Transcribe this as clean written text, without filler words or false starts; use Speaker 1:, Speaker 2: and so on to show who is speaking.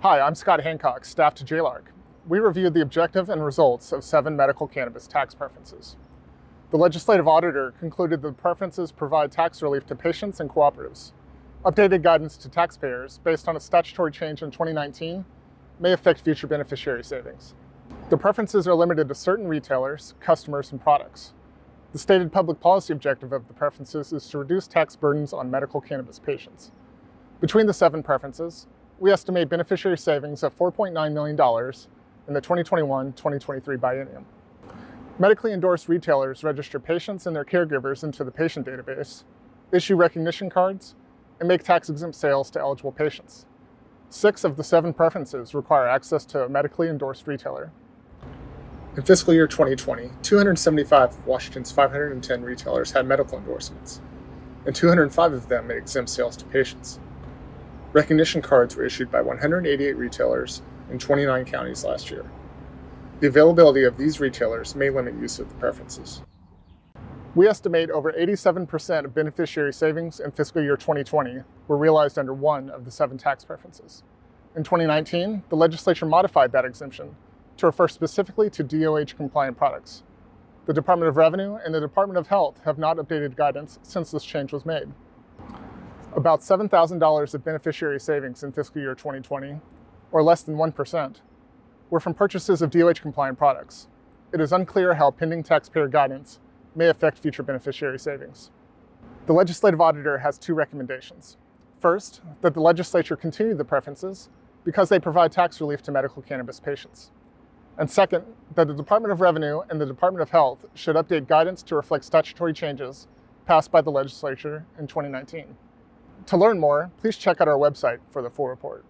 Speaker 1: Hi, I'm Scott Hancock, staff to JLARC. We reviewed the objective and results of 7 medical cannabis tax preferences. The legislative auditor concluded the preferences provide tax relief to patients and cooperatives. Updated guidance to taxpayers based on a statutory change in 2019 may affect future beneficiary savings. The preferences are limited to certain retailers, customers, and products. The stated public policy objective of the preferences is to reduce tax burdens on medical cannabis patients. Between the 7 preferences, we estimate beneficiary savings of $4.9 million in the 2021-2023 biennium. Medically endorsed retailers register patients and their caregivers into the patient database, issue recognition cards, and make tax-exempt sales to eligible patients. 6 of the 7 preferences require access to a medically endorsed retailer. In fiscal year 2020, 275 of Washington's 510 retailers had medical endorsements, and 205 of them made exempt sales to patients. Recognition cards were issued by 188 retailers in 29 counties last year. The availability of these retailers may limit use of the preferences. We estimate over 87% of beneficiary savings in fiscal year 2020 were realized under one of the 7 tax preferences. In 2019, the legislature modified that exemption to refer specifically to DOH-compliant products. The Department of Revenue and the Department of Health have not updated guidance since this change was made. About $7,000 of beneficiary savings in fiscal year 2020, or less than 1%, were from purchases of DOH-compliant products. It is unclear how pending taxpayer guidance may affect future beneficiary savings. The legislative auditor has 2 recommendations. First, that the legislature continue the preferences because they provide tax relief to medical cannabis patients. And second, that the Department of Revenue and the Department of Health should update guidance to reflect statutory changes passed by the legislature in 2019. To learn more, please check out our website for the full report.